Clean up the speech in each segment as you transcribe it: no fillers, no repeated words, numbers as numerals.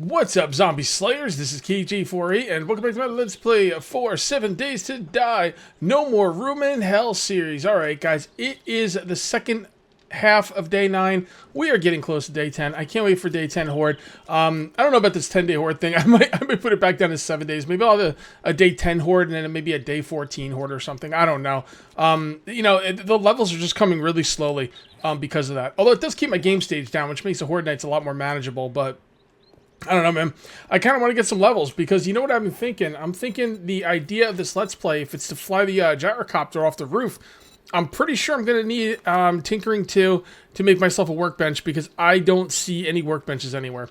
What's up, Zombie Slayers? This is KJ48, and welcome back to my Let's Play for 7 Days to Die No More Room in Hell series. Alright, guys, it is the second half of Day 9. We are getting close to Day 10. I can't wait for Day 10 Horde. I don't know about this 10-day Horde thing. I might put it back down to 7 days. Maybe I'll have a Day 10 Horde and then maybe a Day 14 Horde or something. I don't know. The levels are just coming really slowly because of that. Although it does keep my game stage down, which makes the Horde nights a lot more manageable, but I don't know, man. I kind of want to get some levels because you know what I've been thinking? I'm thinking the idea of this Let's Play, if it's to fly the gyrocopter off the roof, I'm pretty sure I'm going to need tinkering to make myself a workbench because I don't see any workbenches anywhere.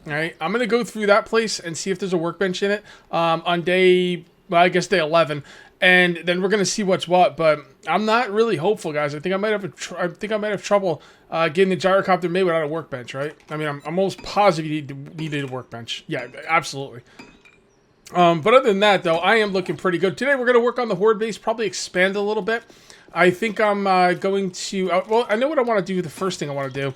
All right, I'm going to go through that place and see if there's a workbench in it on day, well, I guess day 11. And then we're gonna see what's what, but I'm not really hopeful, guys. I think I might have trouble getting the gyrocopter made without a workbench, right? I mean, I'm almost positive you need a workbench. Yeah, absolutely. But other than that, though, I am looking pretty good. Today we're gonna work on the Horde base, probably expand a little bit. I think I'm going to. Well, I know what I want to do. The first thing I want to do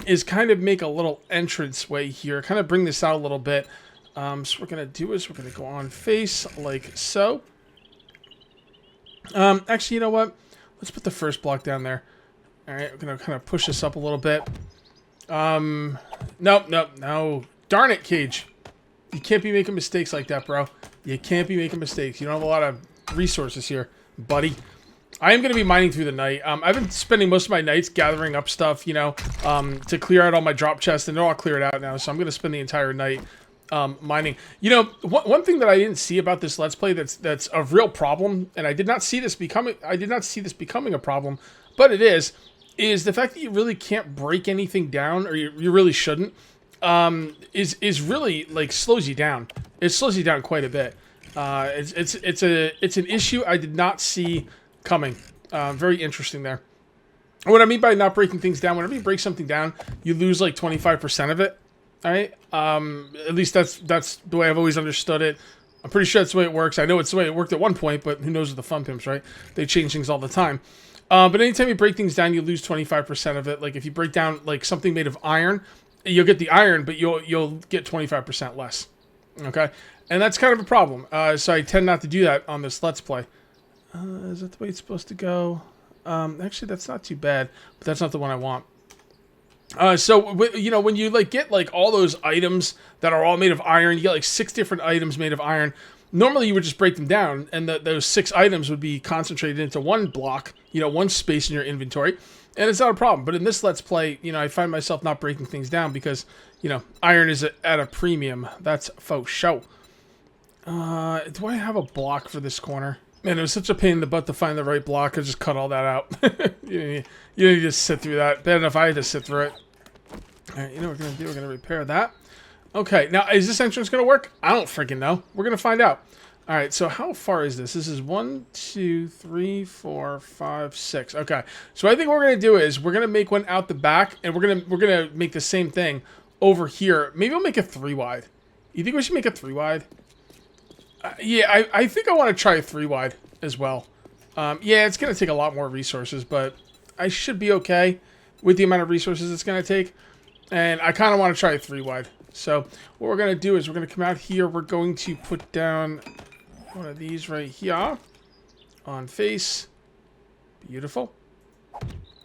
is kind of make a little entrance way here, kind of bring this out a little bit. So what we're gonna do is we're gonna go on face like so. Actually, you know what? Let's put the first block down there. Alright, we're going to kind of push this up a little bit. No. Darn it, Cage. You can't be making mistakes like that, bro. You can't be making mistakes. You don't have a lot of resources here, buddy. I am going to be mining through the night. I've been spending most of my nights gathering up stuff, you know, to clear out all my drop chests, and they're all cleared out now, so I'm going to spend the entire night mining. You know, one thing that I didn't see about this Let's Play that's a real problem, and I did not see this becoming a problem, but it is the fact that you really can't break anything down, or you really shouldn't, is really like slows you down. It slows you down quite a bit. It's an issue I did not see coming. Very interesting there. What I mean by not breaking things down, whenever you break something down, you lose like 25% of it. All right. At least that's the way I've always understood it. I'm pretty sure that's the way it works. I know it's the way it worked at one point, but who knows with the fun pimps, right? They change things all the time. But anytime you break things down, you lose 25% of it. Like if you break down like something made of iron, you'll get the iron, but you'll get 25% less. Okay, and that's kind of a problem. So I tend not to do that on this Let's Play. Is that the way it's supposed to go? Actually, that's not too bad, but that's not the one I want. So, you know, when you like get like all those items that are all made of iron, you get like 6 different items made of iron. Normally you would just break them down and those 6 items would be concentrated into one block, you know, one space in your inventory, and it's not a problem. But in this Let's Play, you know, I find myself not breaking things down because, you know, iron is at a premium. That's faux show. Do I have a block for this corner? Man, it was such a pain in the butt to find the right block. I just cut all that out. You don't need to sit through that. Bad enough I had to sit through it. Alright, you know what we're going to do? We're going to repair that. Okay, now, is this entrance going to work? I don't freaking know. We're going to find out. Alright, so how far is this? This is 1, 2, 3, 4, 5, 6. Okay, so I think what we're going to do is we're going to make one out the back, and we're gonna make the same thing over here. Maybe we'll make it 3 wide. You think we should make it 3 wide? Yeah, I think I want to try 3 wide as well. Yeah, it's going to take a lot more resources, but I should be okay with the amount of resources it's going to take. And I kind of want to try 3 wide. So what we're going to do is we're going to come out here. We're going to put down one of these right here on face. Beautiful.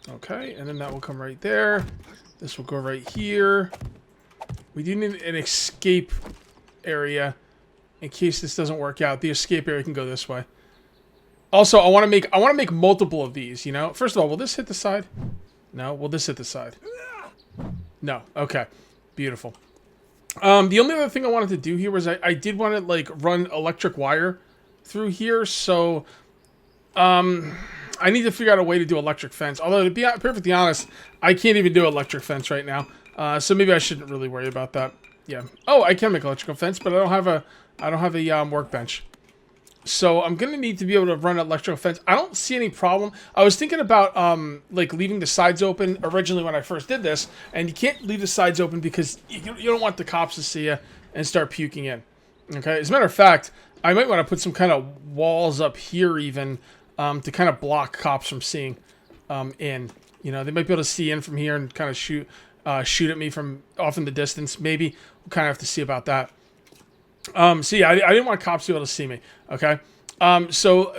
Okay, and then that will come right there. This will go right here. We do need an escape area. In case this doesn't work out, the escape area can go this way. Also, I want to make multiple of these, you know? First of all, will this hit the side? No. Will this hit the side? No. Okay. Beautiful. The only other thing I wanted to do here was I did want to like run electric wire through here, so I need to figure out a way to do electric fence. Although to be perfectly honest, I can't even do electric fence right now. So maybe I shouldn't really worry about that. Yeah. Oh, I can make electrical fence, but I don't have a workbench. So I'm going to need to be able to run electrical fence. I don't see any problem. I was thinking about like leaving the sides open originally when I first did this, and you can't leave the sides open because you don't want the cops to see you and start puking in. Okay. As a matter of fact, I might want to put some kind of walls up here even to kind of block cops from seeing in. You know, they might be able to see in from here and kind of shoot shoot at me from off in the distance. Maybe we'll kind of have to see about that. So yeah, I didn't want cops to be able to see me. Okay. So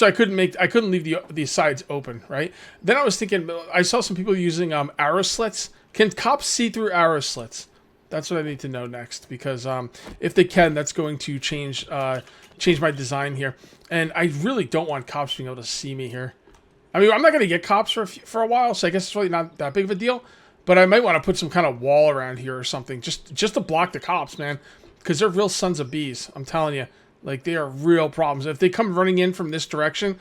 I couldn't leave the sides open, right? Then I was thinking, I saw some people using arrow slits. Can cops see through arrow slits? That's what I need to know next, because if they can, that's going to change my design here. And I really don't want cops being able to see me here. I mean, I'm not going to get cops for a while, so I guess it's really not that big of a deal. But I might want to put some kind of wall around here or something, just to block the cops, man, because they're real sons of bees. I'm telling you, like, they are real problems. If they come running in from this direction,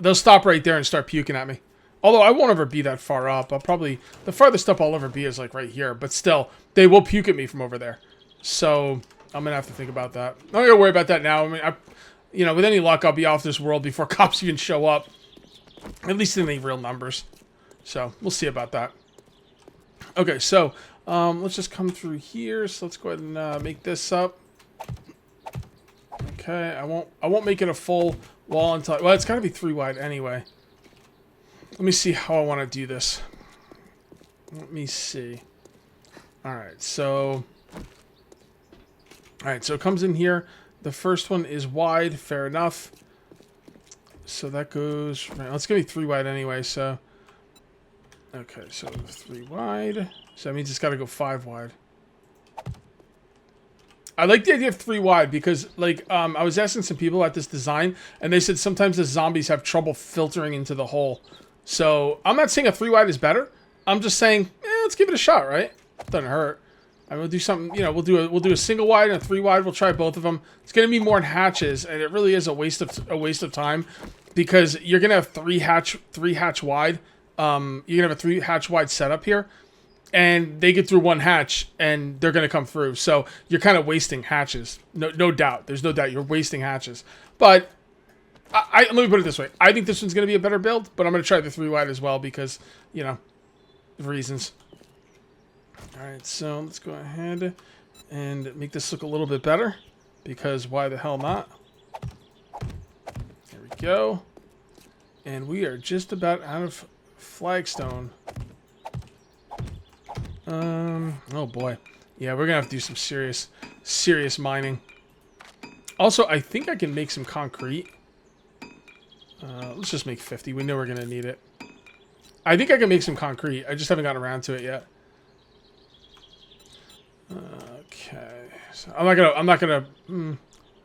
they'll stop right there and start puking at me. Although I won't ever be that far up. The farthest up I'll ever be is like right here. But still, they will puke at me from over there. So I'm gonna have to think about that. I'm not gonna worry about that now. I mean, with any luck, I'll be off this world before cops even show up. At least in any real numbers. So we'll see about that. Okay, so let's just come through here. So let's go ahead and make this up. Okay, I won't make it a full wall until, well, it's gotta be 3 wide anyway. Let me see how I want to do this. Let me see. Alright, so it comes in here. The first one is wide, fair enough. So that goes, right, it's going to be 3 wide anyway, so. Okay, so 3 wide. So that means it's got to go 5 wide. I like the idea of 3 wide because, like, I was asking some people about this design, and they said sometimes the zombies have trouble filtering into the hole. So, I'm not saying a 3 wide is better. I'm just saying, let's give it a shot, right? Doesn't hurt. I mean, we'll do something, we'll do a single wide and a 3 wide. We'll try both of them. It's going to be more hatches, and it really is a waste of time because you're going to have 3 hatch wide. You're going to have a 3 hatch wide setup here, and they get through 1 hatch, and they're going to come through. So, you're kind of wasting hatches. No doubt. There's no doubt you're wasting hatches. But let me put it this way. I think this one's going to be a better build, but I'm going to try the 3 wide as well because, reasons. Alright, so let's go ahead and make this look a little bit better because why the hell not? There we go. And we are just about out of flagstone. Oh boy. Yeah, we're going to have to do some serious mining. Also, I think I can make some concrete. Let's just make 50. We know we're going to need it. I think I can make some concrete. I just haven't gotten around to it yet. Okay. So I'm not gonna,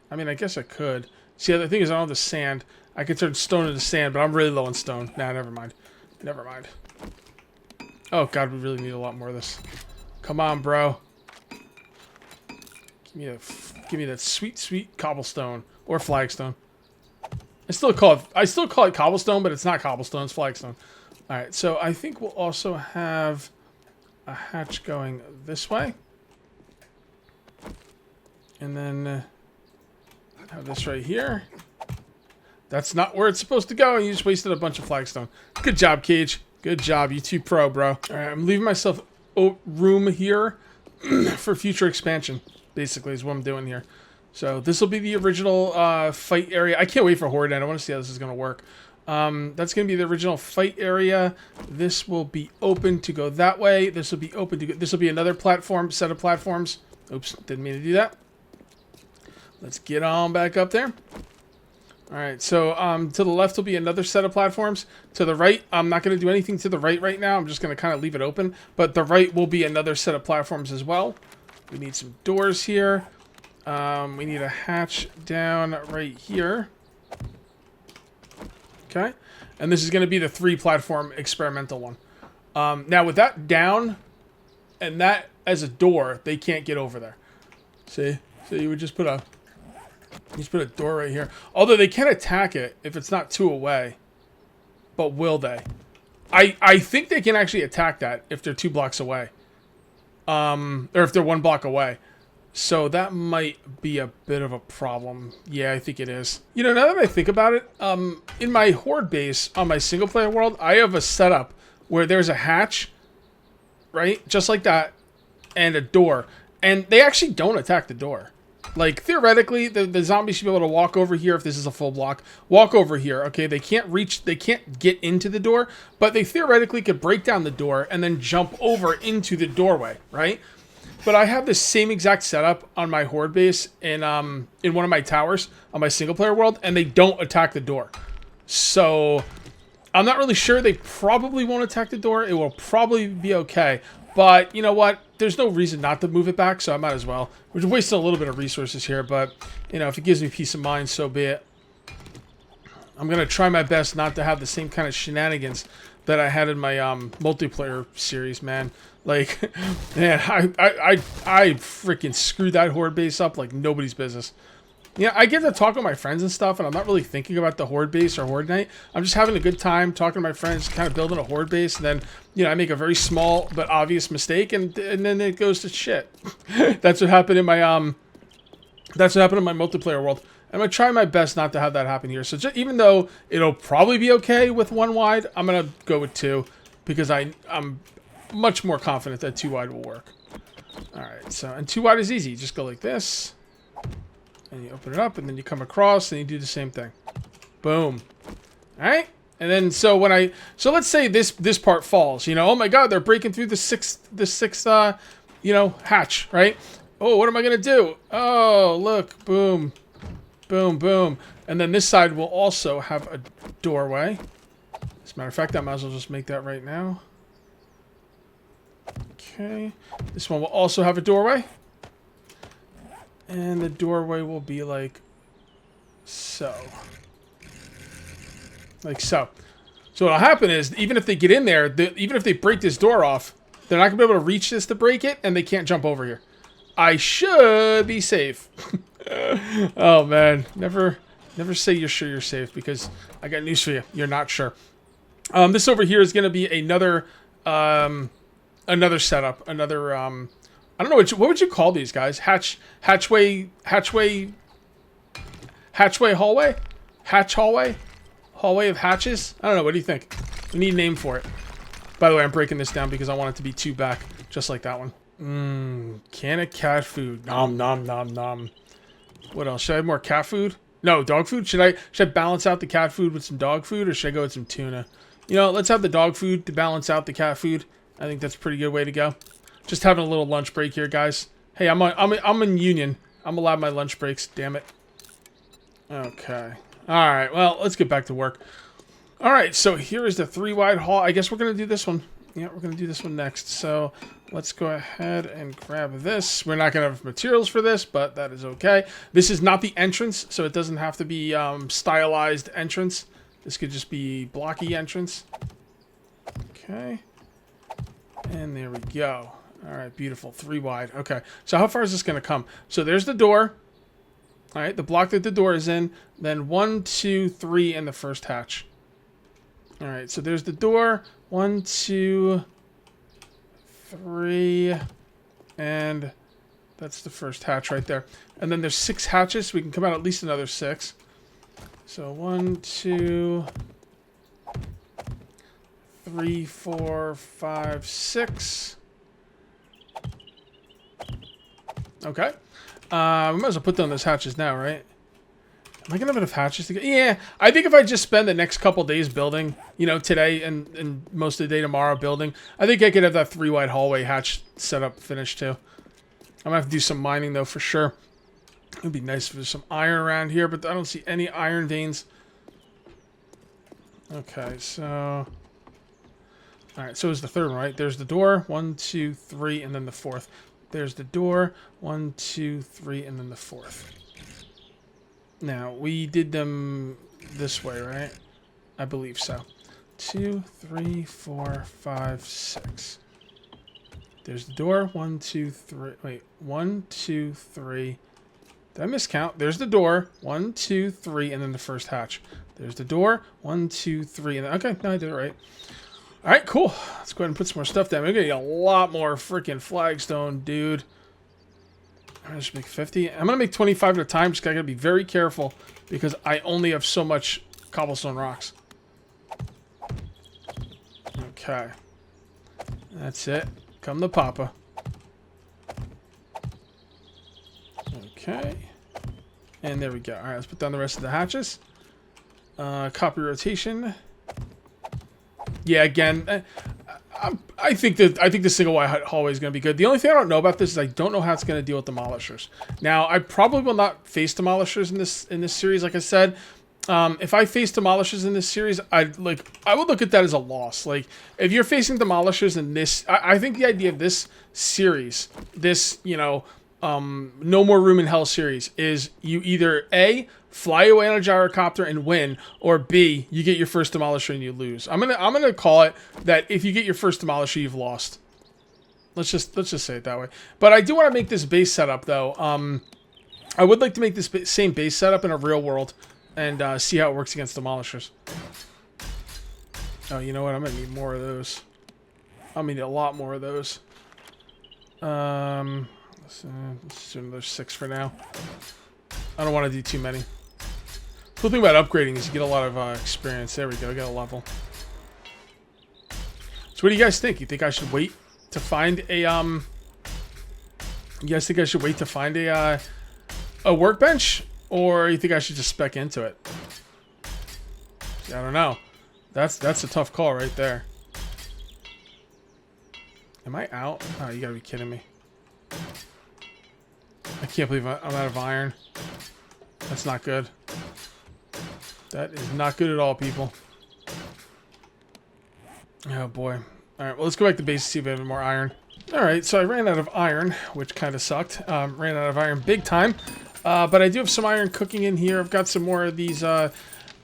I mean, I guess I could. See, the thing is I don't have the sand. I can turn stone into sand, but I'm really low on stone. Nah, never mind. Never mind. Oh, God, we really need a lot more of this. Come on, bro. Give me that sweet cobblestone. Or flagstone. I still call it cobblestone, but it's not cobblestone, it's flagstone. Alright, so I think we'll also have a hatch going this way. And then have this right here. That's not where it's supposed to go, and you just wasted a bunch of flagstone. Good job, Cage. Good job. You 2 pro, bro. Alright, I'm leaving myself room here for future expansion, basically, is what I'm doing here. So this will be the original fight area. I can't wait for Horde, and I want to see how this is going to work. That's going to be the original fight area. This will be open to go that way. This will be open to go. This will be another set of platforms. Oops, didn't mean to do that. Let's get on back up there. Alright, so to the left will be another set of platforms. To the right, I'm not going to do anything to the right now. I'm just going to kind of leave it open. But the right will be another set of platforms as well. We need some doors here. We need a hatch down right here. Okay. And this is going to be the 3 platform experimental one. Now with that down and that as a door, they can't get over there. See? So you would just put a door right here. Although they can attack it if it's not too away. But will they? I think they can actually attack that if they're 2 blocks away. Or if they're 1 block away. So that might be a bit of a problem. Yeah, I think it is. Now that I think about it, in my Horde base on my single player world, I have a setup where there's a hatch, right? Just like that, and a door. And they actually don't attack the door. Like, theoretically, the zombies should be able to walk over here if this is a full block. Walk over here, okay? They can't get into the door, but they theoretically could break down the door and then jump over into the doorway, right? But I have the same exact setup on my Horde base in one of my towers on my single-player world, and they don't attack the door. So, I'm not really sure. They probably won't attack the door. It will probably be okay. But, you know what? There's no reason not to move it back, so I might as well. We're wasting a little bit of resources here, but, you know, if it gives me peace of mind, so be it. I'm going to try my best not to have the same kind of shenanigans that I had in my multiplayer series, man. Like, man, I freaking screwed that Horde base up like nobody's business. Yeah, I get to talk with my friends and stuff, and I'm not really thinking about the Horde base or Horde night. I'm just having a good time talking to my friends, kind of building a Horde base, and then, you know, I make a very small but obvious mistake, and then it goes to shit. That's what happened in my multiplayer world. I'm gonna try my best not to have that happen here. So even though it'll probably be okay with 1 wide, I'm gonna go with 2 because I'm much more confident that 2 wide will work. All right, so and 2 wide is easy. You just go like this. And you open it up, and then you come across, and you do the same thing. Boom. All right? And then, so let's say this part falls, you know, oh my God, they're breaking through the sixth, you know, hatch, right? Oh, what am I going to do? Oh, look, boom, boom, boom. And then this side will also have a doorway. As a matter of fact, I might as well just make that right now. Okay. This one will also have a doorway. And the doorway will be like so. Like so. So what'll happen is, even if they get in there, even if they break this door off, they're not going to be able to reach this to break it, and they can't jump over here. I should be safe. Oh, man. Never say you're sure you're safe, because I got news for you. You're not sure. This over here is going to be another setup. Another, I don't know, what would you call these guys? Hatchway hallway? Hatch hallway? Hallway of hatches? I don't know, what do you think? We need a name for it. By the way, I'm breaking this down because I want it to be 2 back, just like that one. Can of cat food. Nom, nom, nom, nom. What else? Should I have more cat food? No, dog food? Should I balance out the cat food with some dog food, or should I go with some tuna? You know, let's have the dog food to balance out the cat food. I think that's a pretty good way to go. Just having a little lunch break here, guys. Hey, I'm in union. I'm allowed my lunch breaks. Damn it. Okay. All right. Well, let's get back to work. All right. So here is the 3 wide hall. I guess we're gonna do this one. Yeah, we're gonna do this one next. So let's go ahead and grab this. We're not gonna have materials for this, but that is okay. This is not the entrance, so it doesn't have to be stylized entrance. This could just be blocky entrance. Okay. And there we go. All right, beautiful. 3 wide. Okay, so how far is this going to come? So there's the door. All right, the block that the door is in. Then 1, 2, 3 in the first hatch. All right, so there's the door. 1, 2, 3. And that's the first hatch right there. And then there's 6 hatches, so we can come out at least another 6. So 1, 2, 3, 4, 5, 6. Okay. We might as well put down those hatches now, right? Am I going to have enough hatches to get... Yeah, I think if I just spend the next couple days building, you know, today and most of the day tomorrow building, I think I could have that 3 wide hallway hatch set up finished too. I'm going to have to do some mining though for sure. It would be nice if there's some iron around here, but I don't see any iron veins. Okay, so... Alright, so is the third one, right? There's the door. 1, 2, 3, and then the 4th. There's the door. 1, 2, 3, and then the 4th. Now, we did them this way, right? I believe so. 2, 3, 4, 5, 6. There's the door. 1, 2, 3. Wait, 1, 2, 3. Did I miscount? There's the door. 1, 2, 3, and then the first hatch. There's the door. 1, 2, 3, and then... Okay, no, I did it right. All right, cool. Let's go ahead and put some more stuff down. We're going to get a lot more freaking flagstone, dude. I'm going to just make 50. I'm going to make 25 at a time. Just got to be very careful because I only have so much cobblestone rocks. Okay. That's it. Come the papa. Okay. And there we go. All right, let's put down the rest of the hatches. Copy rotation. Yeah, again, I think the single wide hallway is going to be good. The only thing I don't know about this is I don't know how it's going to deal with demolishers. Now, I probably will not face demolishers in this series, like I said. If I face demolishers in this series, I would look at that as a loss. Like, if you're facing demolishers in this, I think the idea of this series, this, you know, No More Room in Hell series, is you either A, fly away on a gyrocopter and win, or B, you get your first demolisher and you lose. I'm gonna call it that if you get your first demolisher, you've lost. Let's just say it that way. But I do want to make this base setup though. I would like to make this same base setup in a real world and see how it works against demolishers. Oh, you know what? I'm gonna need more of those. I'm gonna need a lot more of those. Let's do another 6 for now. I don't want to do too many. The cool thing about upgrading is you get a lot of experience. There we go. I got a level. So what do you guys think? You think I should wait to find a You guys think I should wait to find a workbench, or you think I should just spec into it? I don't know. That's a tough call right there. Am I out? Oh, you gotta be kidding me. I can't believe I'm out of iron. That's not good. That is not good at all, people. Oh, boy. Alright, well, let's go back to base and see if we have any more iron. Alright, so I ran out of iron, which kind of sucked. Ran out of iron big time. But I do have some iron cooking in here. I've got some more of these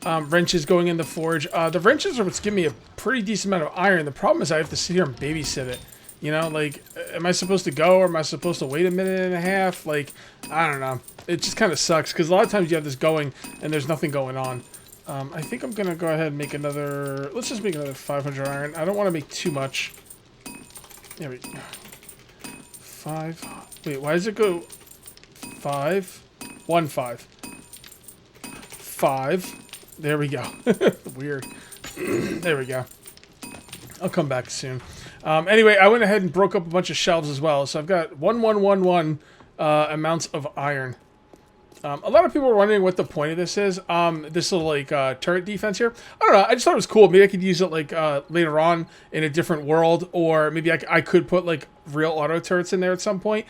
wrenches going in the forge. The wrenches are what's giving me a pretty decent amount of iron. The problem is I have to sit here and babysit it. You know, like, am I supposed to go, or am I supposed to wait a minute and a half? Like, I don't know. It just kind of sucks, because a lot of times you have this going, and there's nothing going on. I think I'm going to go ahead and make another... Let's just make another 500 iron. I don't want to make too much. There we go. 5... Wait, why does it go... 5? 1, 5. 5. There we go. Weird. There we go. I'll come back soon. Anyway, I went ahead and broke up a bunch of shelves as well. So I've got 1111 amounts of iron. A lot of people are wondering what the point of this is. This little like turret defense here. I don't know. I just thought it was cool. Maybe I could use it like later on in a different world, or maybe I could put like real auto turrets in there at some point.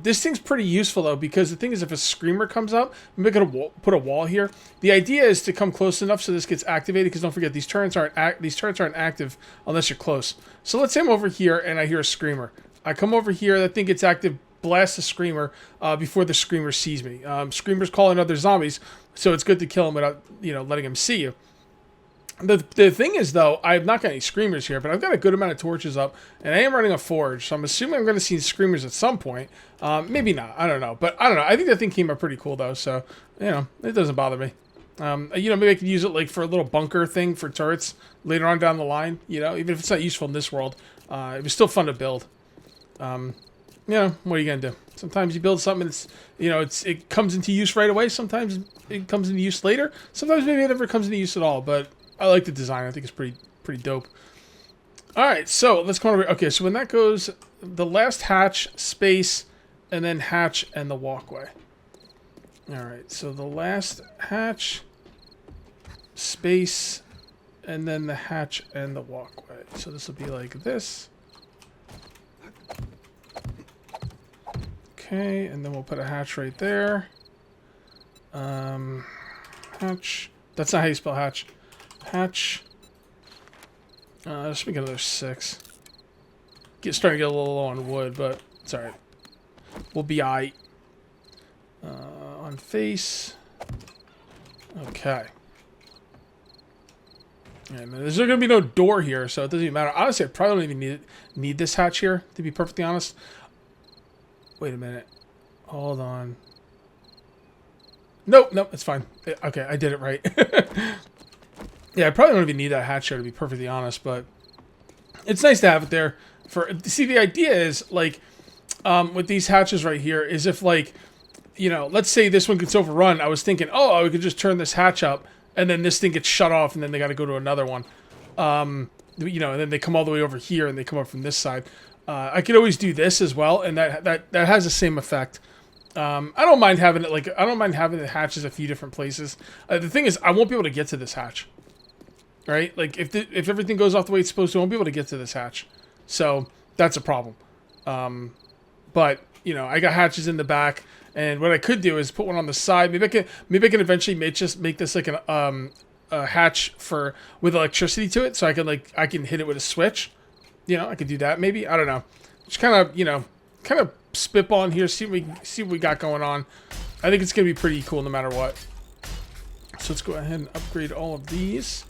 This thing's pretty useful though, because the thing is, if a screamer comes up, maybe I could put a wall here. The idea is to come close enough so this gets activated, because don't forget, these turrets aren't active unless you're close. So let's say I'm over here and I hear a screamer. I come over here, that thing gets active. Blast the screamer before the screamer sees me. Screamers call in other zombies, so it's good to kill him without, you know, letting him see you. The thing is, though, I have not got any screamers here, but I've got a good amount of torches up, and I am running a forge, so I'm assuming I'm going to see screamers at some point. Maybe not. I don't know. But I don't know. I think that thing came out pretty cool, though, so, you know, it doesn't bother me. You know, maybe I could use it like for a little bunker thing for turrets later on down the line, you know, even if it's not useful in this world. It was still fun to build. You know, what are you gonna do? Sometimes you build something and it's, you know, it comes into use right away. Sometimes it comes into use later. Sometimes maybe it never comes into use at all. But I like the design. I think it's pretty dope. All right, so let's come over. Okay, so when that goes, the last hatch, space, and then hatch and the walkway. All right, so the last hatch, space, and then the hatch and the walkway. So this will be like this. Okay, and then we'll put a hatch right there. Hatch. That's not how you spell hatch. Hatch. Let's make another 6. Starting to get a little low on wood, but it's alright. We'll be aight. On face. Okay. And there's going to be no door here, so it doesn't even matter. Honestly, I probably don't even need this hatch here, to be perfectly honest. Wait a minute. Hold on. Nope, it's fine. Okay, I did it right. Yeah, I probably don't even need that hatch here, to be perfectly honest, but it's nice to have it there. See, the idea is, like, with these hatches right here, is if, like, you know, let's say this one gets overrun, I was thinking, oh, we could just turn this hatch up, and then this thing gets shut off, and then they got to go to another one. You know, and then they come all the way over here, and they come up from this side. I could always do this as well, and that has the same effect. I don't mind having it I don't mind having the hatches a few different places. The thing is, I won't be able to get to this hatch. Right? Like if everything goes off the way it's supposed to, I won't be able to get to this hatch. So that's a problem. But you know, I got hatches in the back, and what I could do is put one on the side. Maybe I can eventually make this like a hatch with electricity to it, so I can hit it with a switch. You know, I could do that maybe. I don't know. Just kind of spitballing here, see what we got going on. I think it's gonna be pretty cool no matter what. So let's go ahead and upgrade all of these.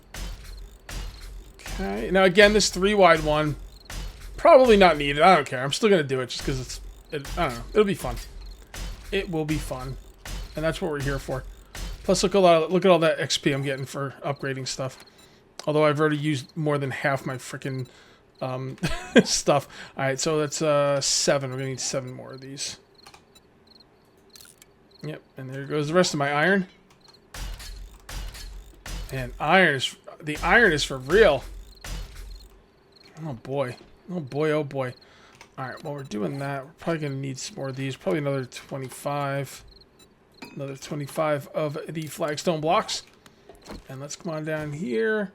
Okay. Now again, this 3-wide one, probably not needed. I don't care. I'm still gonna do it just because I don't know. It'll be fun. It will be fun, and that's what we're here for. Plus, look at all that XP I'm getting for upgrading stuff. Although I've already used more than half my freaking stuff. All right, so that's 7. We're gonna need 7 more of these. Yep, and there goes the rest of my iron. And the iron is for real. Oh boy, oh boy, oh boy. All right, while we're doing that, we're probably gonna need some more of these. Probably another 25. Another 25 of the flagstone blocks. And let's come on down here.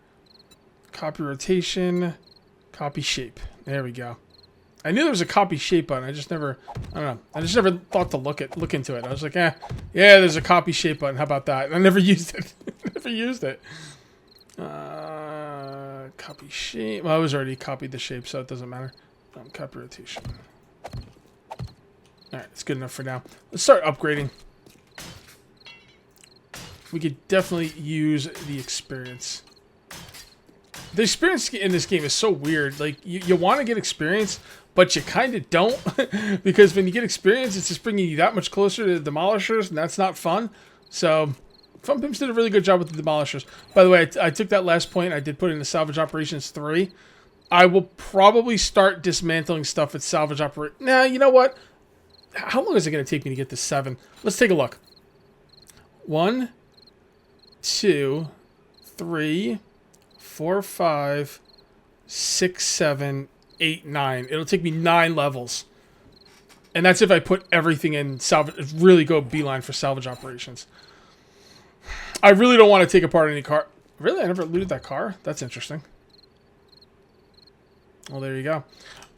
Copy rotation. Copy shape. There we go. I knew there was a copy shape button. I just never thought to look into it. I was like, yeah, there's a copy shape button. How about that? And I never used it. Never used it. Copy shape. Well, I was already copied the shape, so it doesn't matter. Copy rotation. Alright, it's good enough for now. Let's start upgrading. We could definitely use the experience. The experience in this game is so weird. Like, you want to get experience, but you kind of don't. Because when you get experience, it's just bringing you that much closer to the demolishers, and that's not fun. So, Fun Pimps did a really good job with the demolishers. By the way, I took that last point. I did put in the Salvage Operations 3. I will probably start dismantling stuff at Salvage Operations. Nah, you know what? How long is it going to take me to get to 7? Let's take a look. 1, 2, 3, 4, 5, 6, 7, 8, 9. It'll take me 9 levels. And that's if I put everything in salvage, really go beeline for Salvage Operations. I really don't want to take apart any car. Really? I never looted that car? That's interesting. Well, there you go.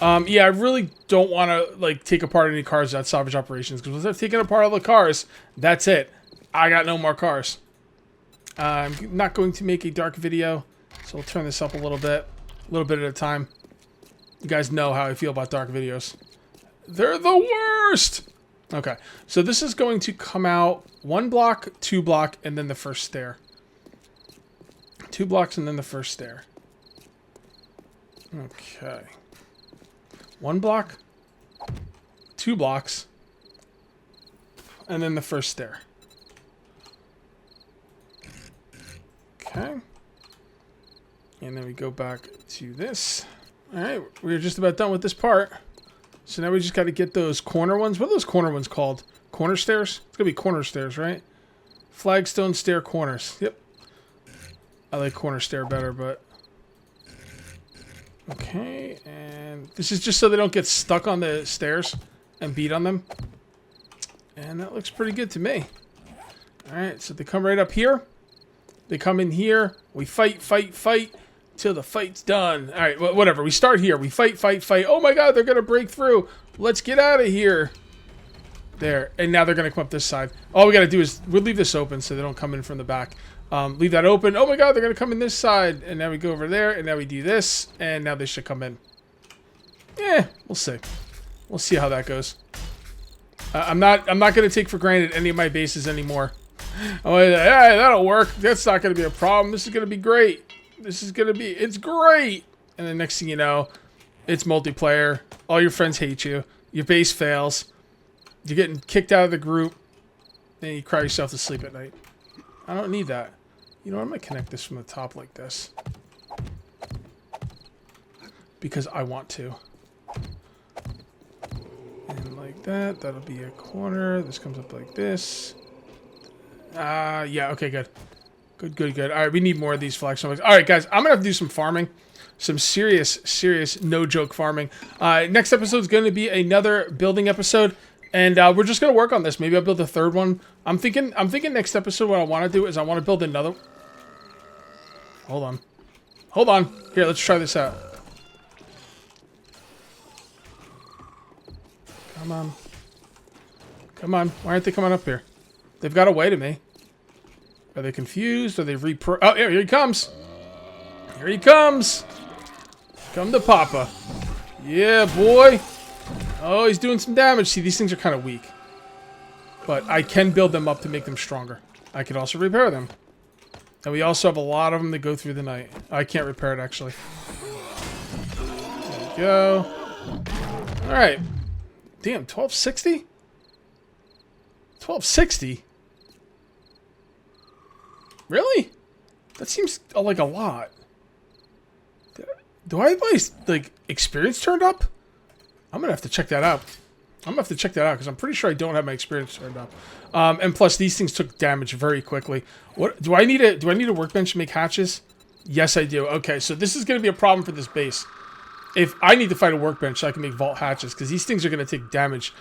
Yeah, I really don't want to take apart any cars at Salvage Operations, because once I've taken apart all the cars, that's it. I got no more cars. I'm not going to make a dark video, so we'll turn this up a little bit at a time. You guys know how I feel about dark videos. They're the worst! Okay, so this is going to come out 1 block, 2 block, and then the first stair. 2 blocks and then the first stair. Okay. 1 block, 2 blocks, and then the first stair. Okay. And then we go back to this. Alright, we're just about done with this part. So now we just got to get those corner ones. What are those corner ones called? Corner stairs? It's going to be corner stairs, right? Flagstone stair corners. Yep. I like corner stair better, but... Okay, and this is just so they don't get stuck on the stairs and beat on them. And that looks pretty good to me. Alright, so they come right up here. They come in here. We fight, fight, fight till the fight's done. Alright, whatever. We start here. We fight, fight, fight. Oh my god, they're going to break through. Let's get out of here. There. And now they're going to come up this side. All we got to do is we'll leave this open so they don't come in from the back. Leave that open. Oh my god, they're going to come in this side. And now we go over there. And now we do this. And now they should come in. Yeah, we'll see. We'll see how that goes. I'm not going to take for granted any of my bases anymore. I'm like, hey, that'll work. That's not going to be a problem. This is going to be great. It's great. And the next thing you know, it's multiplayer. All your friends hate you. Your base fails. You're getting kicked out of the group. Then you cry yourself to sleep at night. I don't need that. You know what? I'm going to connect this from the top like this. Because I want to. And like that. That'll be a corner. This comes up like this. Yeah, okay, good. Good. All right, we need more of these flagstones. All right, guys, I'm going to have to do some farming. Some serious, no-joke farming. Next episode is going to be another building episode. And we're just gonna work on this. Maybe I'll build a third one. I'm thinking next episode what I want to do is I want to build another. Hold on. Hold on. Here, let's try this out. Come on. Come on. Why aren't they coming up here? They've got away to me. Are they confused? Are they repro... Oh, here he comes. Here he comes. Come to Papa. Yeah, boy. Oh, he's doing some damage. See, these things are kind of weak. But I can build them up to make them stronger. I could also repair them. And we also have a lot of them that go through the night. I can't repair it, actually. There we go. Alright. Damn, 1260? 1260? Really? That seems like a lot. Do I have my, like, experience turned up? I'm gonna have to check that out. I'm gonna have to check that out because I'm pretty sure I don't have my experience turned up. And plus, these things took damage very quickly. What do I need a workbench to make hatches? Yes, I do. Okay, so this is gonna be a problem for this base. If I need to fight a workbench, so I can make vault hatches because these things are gonna take damage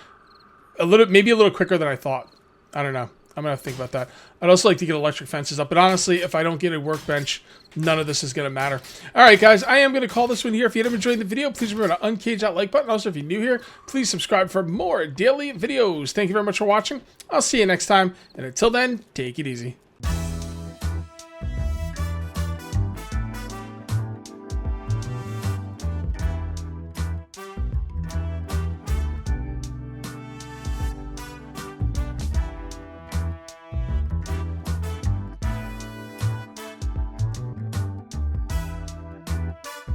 maybe a little quicker than I thought. I don't know. I'm gonna have to think about that. I'd also like to get electric fences up, but honestly, if I don't get a workbench, none of this is gonna matter. All right, guys, I am gonna call this one here. If you have enjoyed the video, please remember to uncage that like button. Also, if you're new here, please subscribe for more daily videos. Thank you very much for watching. I'll see you next time, and until then, take it easy.